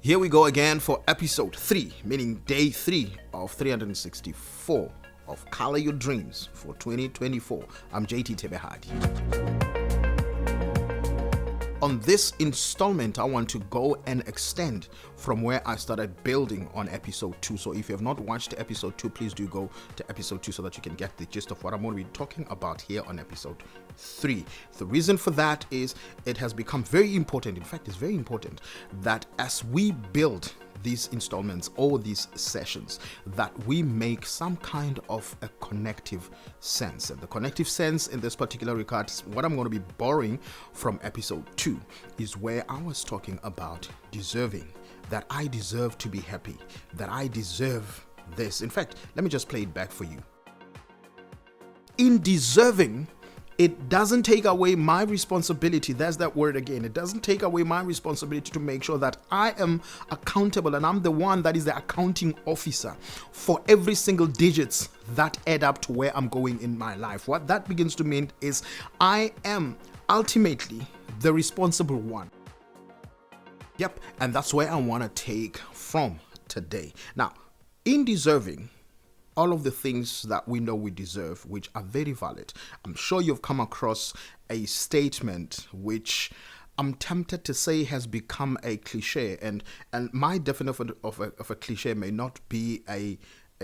Here we go again for episode 3, meaning day 3 of 364 of Color Your Dreams for 2024. I'm JT Tebehadi. On this installment, I want to go and extend from where I started building on episode 2. So if you have not watched episode 2, please do go to episode 2 so that you can get the gist of what I'm going to be talking about here on episode 3. The reason for that is it has become very important. In fact, it's very important that as we build these installments or these sessions, that we make some kind of a connective sense. And the connective sense in this particular regard, what I'm going to be borrowing from episode 2 is where I was talking about deserving, that I deserve to be happy, that I deserve this. In fact, let me just play it back for you. In deserving, it doesn't take away my responsibility. There's that word again. It doesn't take away my responsibility to make sure that I am accountable and I'm the one that is the accounting officer for every single digits that add up to where I'm going in my life. What that begins to mean is I am ultimately the responsible one. Yep, and that's where I want to take from today. Now, in deserving, all of the things that we know we deserve, which are very valid. I'm sure you've come across a statement which I'm tempted to say has become a cliche, and my definition of a cliche may not be a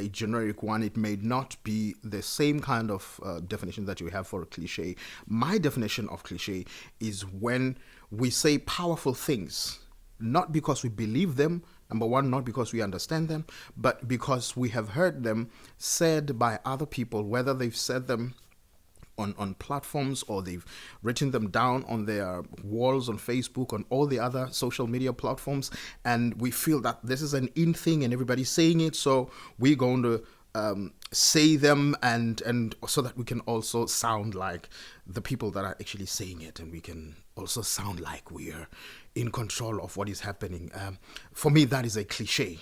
generic one. It may not be the same kind of definition that you have for a cliche. My definition of cliche is when we say powerful things, not because we believe them, number one, not because we understand them, but because we have heard them said by other people, whether they've said them on platforms or they've written them down on their walls on Facebook, on all the other social media platforms, and we feel that this is an in thing and everybody's saying it, so we're going to say them and so that we can also sound like the people that are actually saying it, and we can also sound like we are in control of what is happening. For me, that is a cliche,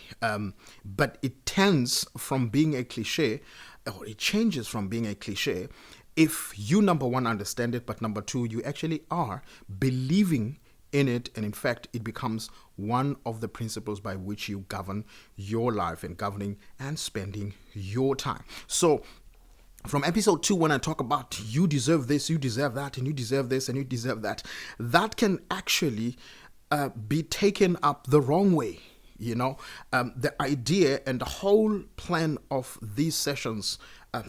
but it tends from being a cliche, or it changes from being a cliche if you, number one, understand it, but number two, you actually are believing in it, and in fact, it becomes one of the principles by which you govern your life and governing and spending your time. So from episode 2, when I talk about you deserve this, you deserve that, and you deserve this, and you deserve that, that can actually be taken up the wrong way. You know, the idea and the whole plan of these sessions,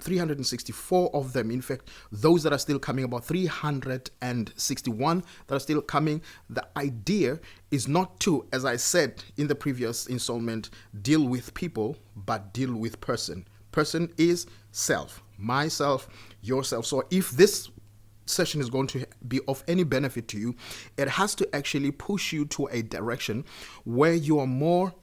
364 of them, in fact, those that are still coming, about 361 that are still coming, the idea is not to, as I said in the previous installment, deal with people, but deal with person. Person is self, myself, yourself. So if this session is going to be of any benefit to you, it has to actually push you to a direction where you are more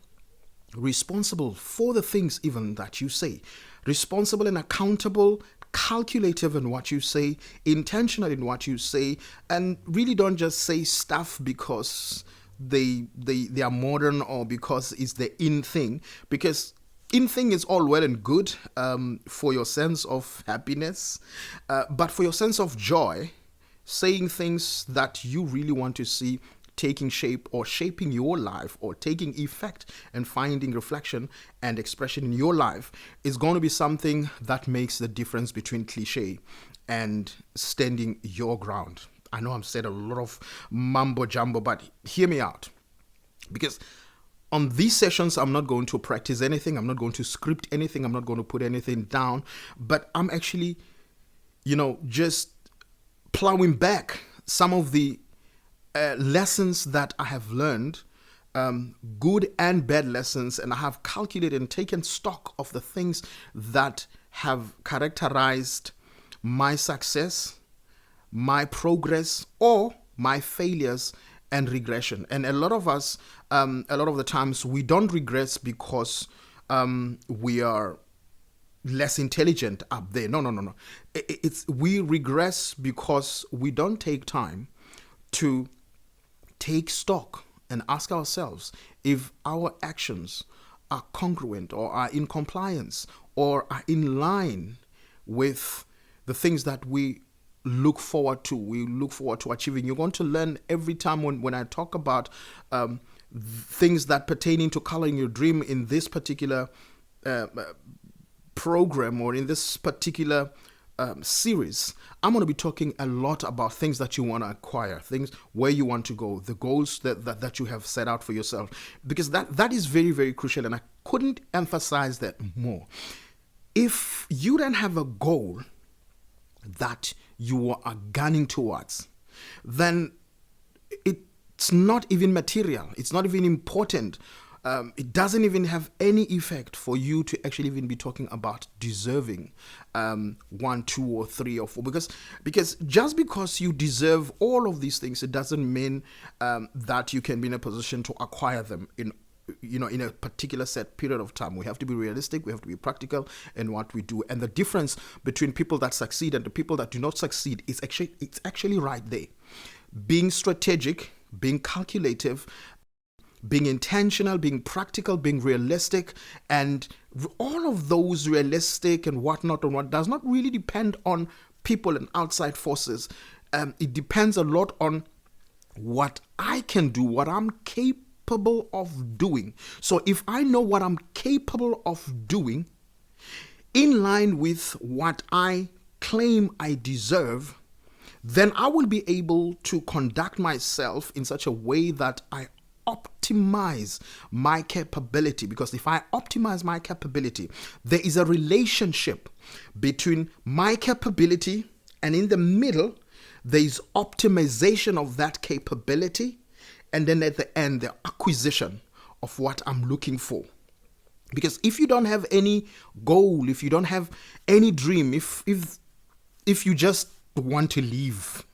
responsible for the things even that you say, responsible and accountable, calculative in what you say, intentional in what you say, and really don't just say stuff because they are modern or because it's the in thing, because in thing is all well and good for your sense of happiness, but for your sense of joy, saying things that you really want to see taking shape or shaping your life or taking effect and finding reflection and expression in your life is going to be something that makes the difference between cliche and standing your ground. I know I've said a lot of mumbo jumbo, but hear me out, because on these sessions, I'm not going to practice anything. I'm not going to script anything. I'm not going to put anything down. But I'm actually, just plowing back some of the lessons that I have learned, good and bad lessons. And I have calculated and taken stock of the things that have characterized my success, my progress, or my failures and regression. And a lot of us, a lot of the times, we don't regress because we are less intelligent up there. No. We regress because we don't take time to take stock and ask ourselves if our actions are congruent or are in compliance or are in line with the things that we look forward to achieving. You're going to learn every time when I talk about things that pertaining to coloring your dream in this particular program or in this particular series, I'm going to be talking a lot about things that you want to acquire, things where you want to go, the goals that you have set out for yourself, because that is very, very crucial, and I couldn't emphasize that more. If you don't have a goal that you are gunning towards, then it's not even material, it's not even important. It doesn't even have any effect for you to actually even be talking about deserving 1, 2, or 3 or 4. Because just because you deserve all of these things, it doesn't mean that you can be in a position to acquire them in a particular set period of time. We have to be realistic. We have to be practical in what we do. And the difference between people that succeed and the people that do not succeed is actually right there. Being strategic, being calculative, being intentional, being practical, being realistic, and all of those realistic and whatnot does not really depend on people and outside forces. It depends a lot on what I can do, what I'm capable of doing. So if I know what I'm capable of doing in line with what I claim I deserve, then I will be able to conduct myself in such a way that I optimize my capability. Because if I optimize my capability, there is a relationship between my capability, and in the middle there is optimization of that capability, and then at the end the acquisition of what I'm looking for. Because if you don't have any goal, if you don't have any dream, if you just want to live,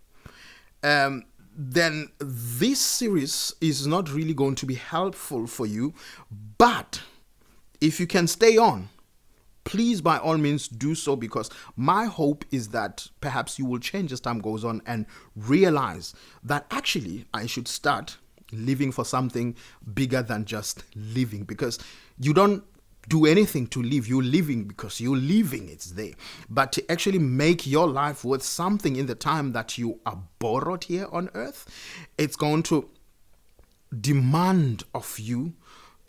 then this series is not really going to be helpful for you. But if you can stay on, please by all means do so, because my hope is that perhaps you will change as time goes on and realize that actually I should start living for something bigger than just living. Because you don't do anything to live, you're living because you're living, it's there. But to actually make your life worth something in the time that you are borrowed here on earth, it's going to demand of you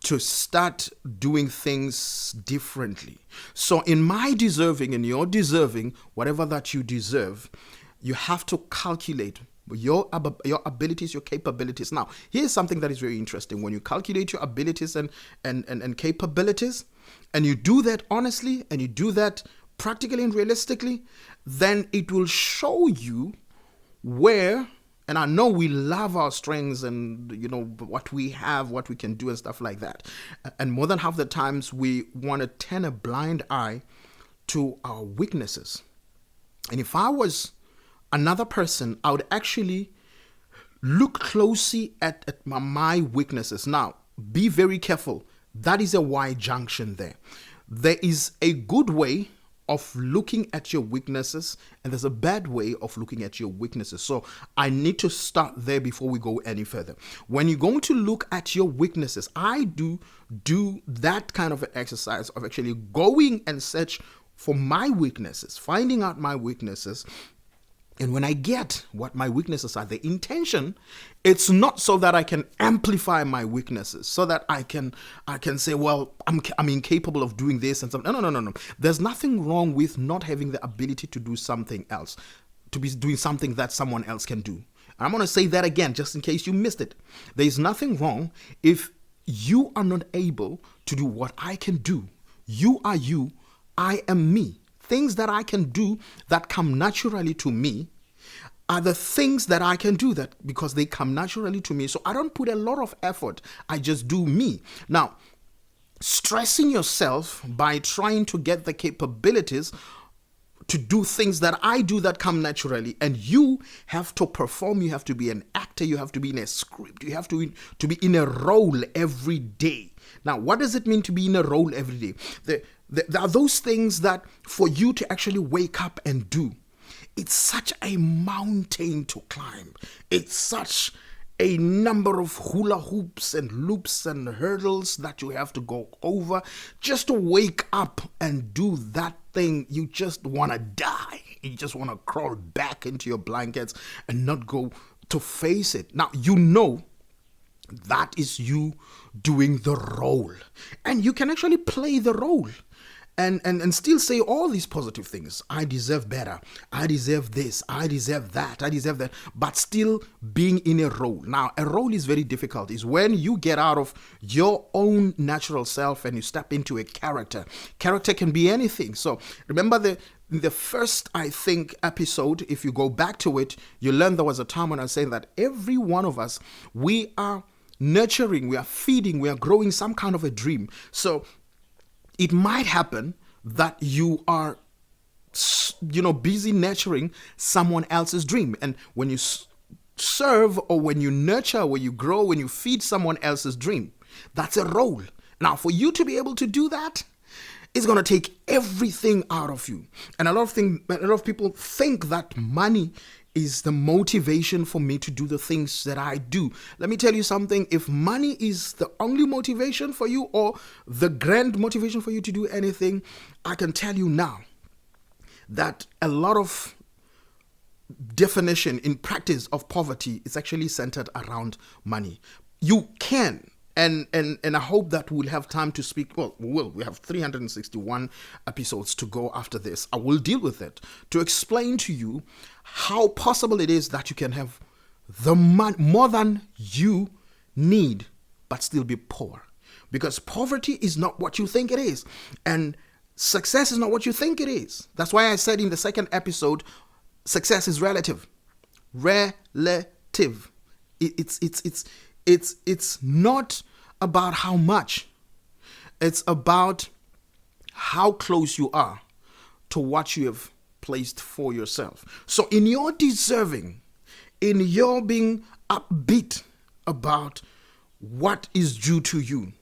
to start doing things differently. So in my deserving and your deserving, whatever that you deserve, you have to calculate your abilities, your capabilities. Now, here's something that is very interesting. When you calculate your abilities and capabilities, and you do that honestly, and you do that practically and realistically, then it will show you where, and I know we love our strengths and what we have, what we can do and stuff like that. And more than half the times we want to turn a blind eye to our weaknesses. And if I was another person, I would actually look closely at my weaknesses. Now, be very careful. That is a Y junction there. There is a good way of looking at your weaknesses, and there's a bad way of looking at your weaknesses. So I need to start there before we go any further. When you're going to look at your weaknesses, I do that kind of an exercise of actually going and search for my weaknesses, finding out my weaknesses. And when I get what my weaknesses are, the intention, it's not so that I can amplify my weaknesses, so that I can say, well, I'm incapable of doing this and something. No. There's nothing wrong with not having the ability to do something else, to be doing something that someone else can do. I'm going to say that again, just in case you missed it. There is nothing wrong if you are not able to do what I can do. You are you, I am me. Things that I can do that come naturally to me are the things that I can do, that because they come naturally to me. So I don't put a lot of effort. I just do me. Now, stressing yourself by trying to get the capabilities to do things that I do that come naturally, and you have to perform, you have to be an actor, you have to be in a script, you have to be in a role every day. Now, what does it mean to be in a role every day? There are those things that for you to actually wake up and do, it's such a mountain to climb. It's such a number of hula hoops and loops and hurdles that you have to go over just to wake up and do that thing. You just want to die. You just want to crawl back into your blankets and not go to face it. Now, That is you doing the role. And you can actually play the role and still say all these positive things. I deserve better. I deserve this. I deserve that. I deserve that. But still being in a role. Now, a role is very difficult. It's when you get out of your own natural self and you step into a character. Character can be anything. So remember the first, I think, episode, if you go back to it, you learn there was a time when I was saying that every one of us, we are nurturing, we are feeding, we are growing some kind of a dream. So it might happen that you are, busy nurturing someone else's dream. And when you serve, or when you nurture, when you grow, when you feed someone else's dream, that's a role. Now, for you to be able to do that, it's going to take everything out of you. And a lot of people think that money is the motivation for me to do the things that I do. Let me tell you something. If money is the only motivation for you, or the grand motivation for you to do anything, I can tell you now that a lot of definition in practice of poverty is actually centered around money. You can, and I hope that we'll have time to speak. Well, we will. We have 361 episodes to go after this. I will deal with it to explain to you how possible it is that you can have the more than you need, but still be poor. Because poverty is not what you think it is. And success is not what you think it is. That's why I said in the second episode, success is relative. Relative. It's not about how much. It's about how close you are to what you have placed for yourself. So in your deserving, in your being upbeat about what is due to you,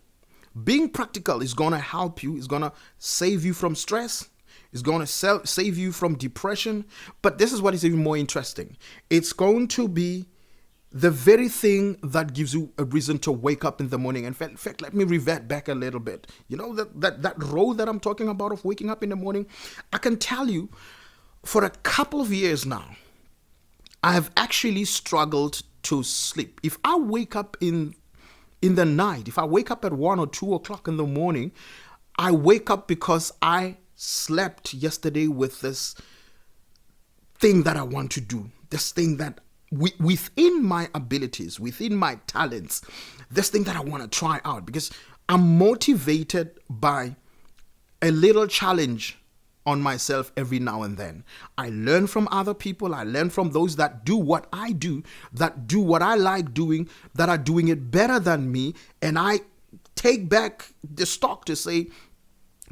being practical is going to help you. It's going to save you from stress. It's going to save you from depression. But this is what is even more interesting. It's going to be the very thing that gives you a reason to wake up in the morning. In fact, let me revert back a little bit. You know, that role that I'm talking about of waking up in the morning, I can tell you for a couple of years now, I have actually struggled to sleep. If I wake up in the night, if I wake up at 1 or 2 o'clock in the morning, I wake up because I slept yesterday with this thing that I want to do, this thing that within my abilities, within my talents, this thing that I want to try out, because I'm motivated by a little challenge on myself every now and then. I learn from other people. I learn from those that do what I do, that do what I like doing, that are doing it better than me. And I take back the stock to say,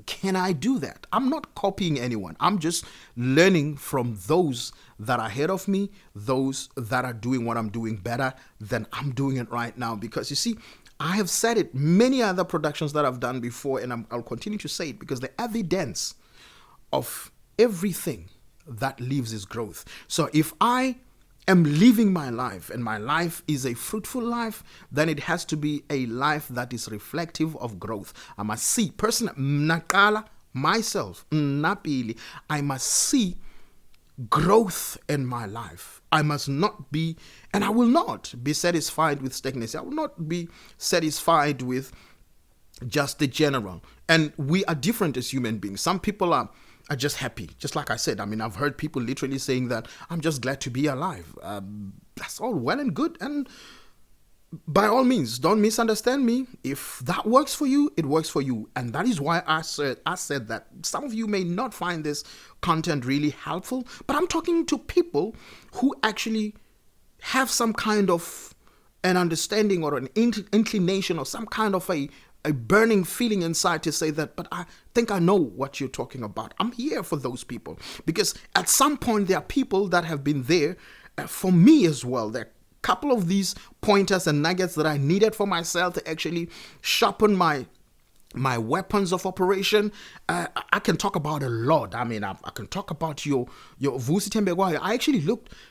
can I do that? I'm not copying anyone. I'm just learning from those that are ahead of me, those that are doing what I'm doing better than I'm doing it right now. Because you see, I have said it, many other productions that I've done before, and I'll continue to say it, because the evidence of everything that lives is growth. So if I am living my life and my life is a fruitful life, then it has to be a life that is reflective of growth. I must see, personally, myself, I must see growth in my life. I must not be, and I will not be satisfied with stagnancy. I will not be satisfied with just the general. And we are different as human beings. Some people are just happy. Just like I said, I mean, I've heard people literally saying that I'm just glad to be alive. That's all well and good. And by all means, don't misunderstand me. If that works for you, it works for you. And that is why I said that some of you may not find this content really helpful, but I'm talking to people who actually have some kind of an understanding or an inclination or some kind of a burning feeling inside to say that, but I think I know what you're talking about. I'm here for those people, because at some point there are people that have been there for me as well. There are a couple of these pointers and nuggets that I needed for myself to actually sharpen my weapons of operation. I can talk about a lot. I mean, I can talk about your Vusi Tembegwayo. I actually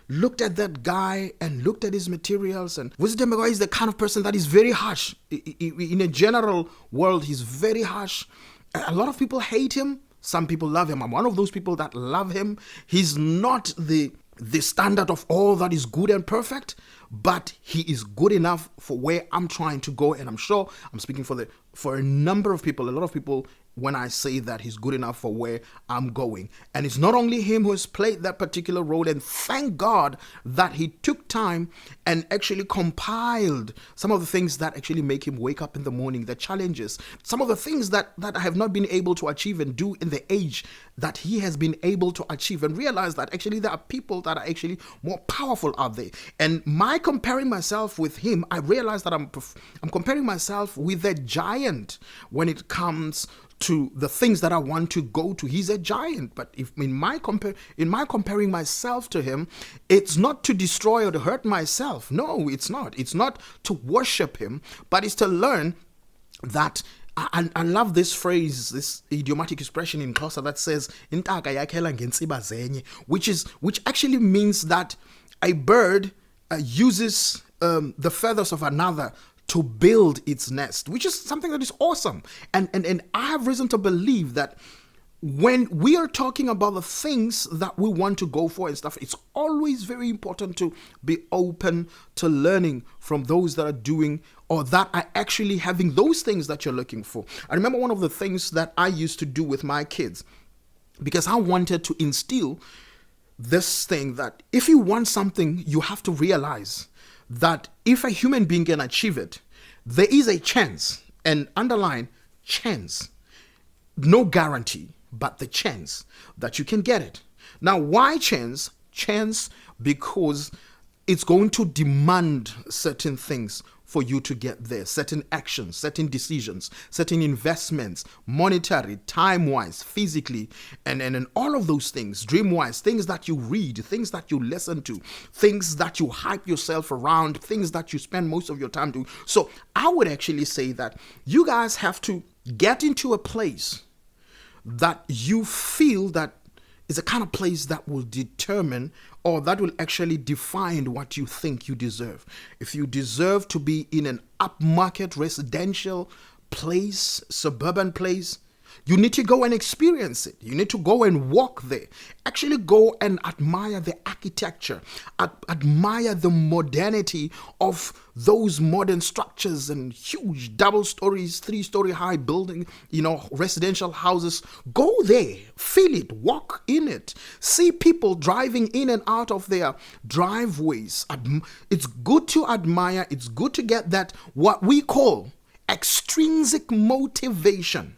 looked at that guy and looked at his materials. And Vusi Tembegwayo is the kind of person that is very harsh. In a general world, he's very harsh. A lot of people hate him. Some people love him. I'm one of those people that love him. He's not the the standard of all that is good and perfect, but he is good enough for where I'm trying to go. And I'm sure I'm speaking for a number of people, a lot of people, when I say that he's good enough for where I'm going. And it's not only him who has played that particular role, and thank God that he took time and actually compiled some of the things that actually make him wake up in the morning, the challenges, some of the things that I have not been able to achieve and do in the age that he has been able to achieve, and realize that actually there are people that are actually more powerful out there. And my comparing myself with him, I realize that I'm comparing myself with a giant when it comes to the things that I want to go to. He's a giant, but if in my comparing myself to him, it's not to destroy or to hurt myself. No, it's not. It's not to worship him, but it's to learn that. I love this phrase, this idiomatic expression in Xhosa that says "intaka yakhela ngentsiba zenye," which actually means that a bird uses the feathers of another to build its nest, which is something that is awesome. And I have reason to believe that when we are talking about the things that we want to go for and stuff, it's always very important to be open to learning from those that are doing or that are actually having those things that you're looking for. I remember one of the things that I used to do with my kids, because I wanted to instill this thing that if you want something, you have to realize that if a human being can achieve it, there is a chance, and underline chance, no guarantee, but the chance that you can get it. Now, why chance? Chance because it's going to demand certain things for you to get there, certain actions, certain decisions, certain investments, monetary, time-wise, physically, and all of those things, dream-wise, things that you read, things that you listen to, things that you hype yourself around, things that you spend most of your time doing. So I would actually say that you guys have to get into a place that you feel that is a kind of place that will determine or that will actually define what you think you deserve. If you deserve to be in an upmarket residential place, suburban place, you need to go and experience it. You need to go and walk there. Actually go and admire the architecture, admire the modernity of those modern structures and huge double stories, 3-story high building, residential houses. Go there, feel it, walk in it, see people driving in and out of their driveways. It's good to admire. It's good to get that, what we call extrinsic motivation.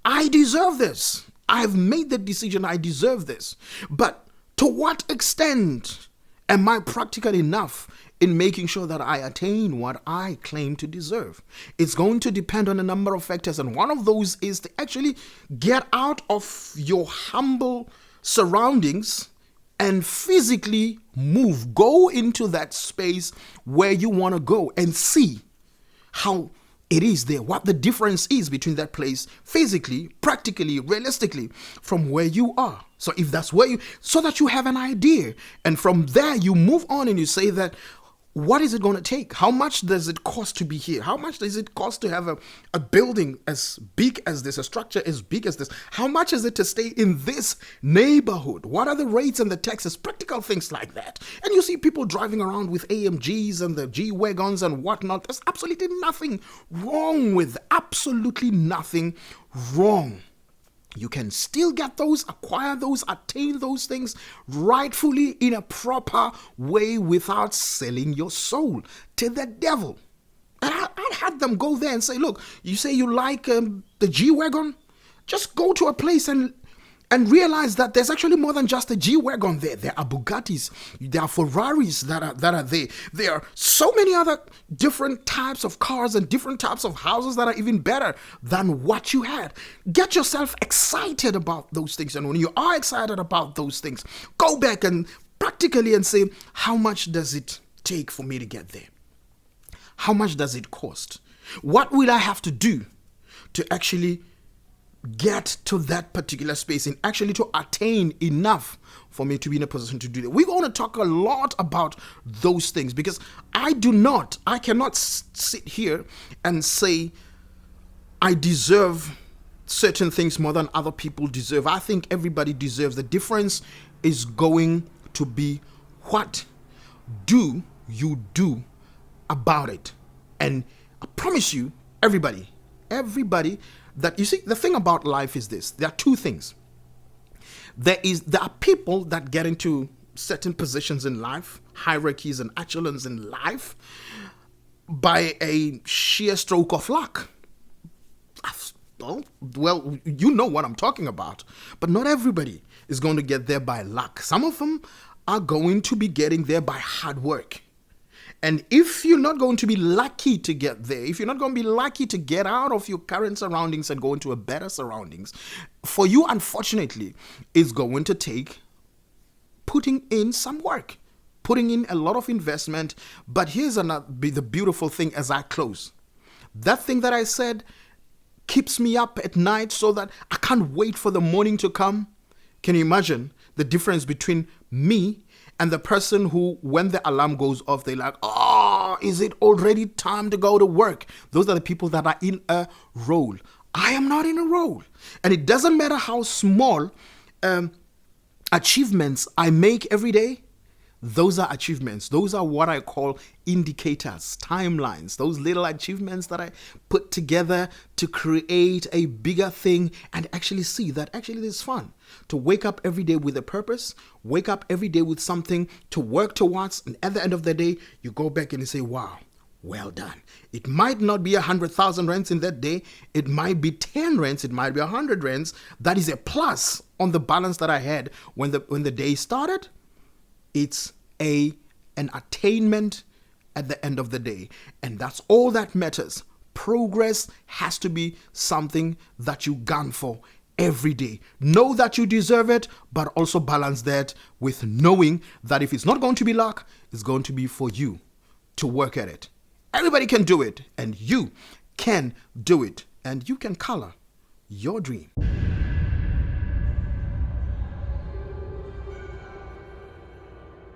I deserve this. I've made the decision. I deserve this. But to what extent am I practical enough in making sure that I attain what I claim to deserve? It's going to depend on a number of factors. And one of those is to actually get out of your humble surroundings and physically move. Go into that space where you want to go and see how it is there, what the difference is between that place physically, practically, realistically from where you are. So if that's where so that you have an idea, and from there you move on and you say that, what is it going to take? How much does it cost to be here? How much does it cost to have a building as big as this, a structure as big as this? How much is it to stay in this neighborhood? What are the rates and the taxes? Practical things like that. And you see people driving around with AMGs and the G-Wagons and whatnot. There's absolutely nothing wrong with, absolutely nothing wrong. You can still get those, acquire those, attain those things rightfully in a proper way without selling your soul to the devil. And I had them go there and say, look, you say you like the G-Wagon? Just go to a place and realize that there's actually more than just a G-Wagon there. There are Bugattis, there are Ferraris that are there. There are so many other different types of cars and different types of houses that are even better than what you had. Get yourself excited about those things. And when you are excited about those things, go back and practically and say, how much does it take for me to get there? How much does it cost? What will I have to do to actually get to that particular space and actually to attain enough for me to be in a position to do that? We're going to talk a lot about those things, because I cannot sit here and say I deserve certain things more than other people deserve. I think everybody deserves. The difference is going to be what do you do about it. And I promise you, everybody, that you see, the thing about life is this. There are two things. There are people that get into certain positions in life, hierarchies and echelons in life, by a sheer stroke of luck. Well, you know what I'm talking about. But not everybody is going to get there by luck. Some of them are going to be getting there by hard work. And if you're not going to be lucky to get there, if you're not going to be lucky to get out of your current surroundings and go into a better surroundings, for you, unfortunately, it's going to take putting in some work, putting in a lot of investment. But here's the beautiful thing as I close. That thing that I said keeps me up at night so that I can't wait for the morning to come. Can you imagine the difference between me and the person who, when the alarm goes off, they're like, oh, is it already time to go to work? Those are the people that are in a role. I am not in a role. And it doesn't matter how small achievements I make every day. Those are achievements. Those are what I call indicators, timelines, those little achievements that I put together to create a bigger thing and actually see that actually it's fun to wake up every day with a purpose, wake up every day with something to work towards. And at the end of the day, you go back and you say, wow, well done. It might not be 100,000 rands in that day. It might be 10 rands. It might be 100 rands. That is a plus on the balance that I had when the day started. It's an attainment at the end of the day. And that's all that matters. Progress has to be something that you gun for every day. Know that you deserve it, but also balance that with knowing that if it's not going to be luck, it's going to be for you to work at it. Everybody can do it, and you can do it, and you can color your dream.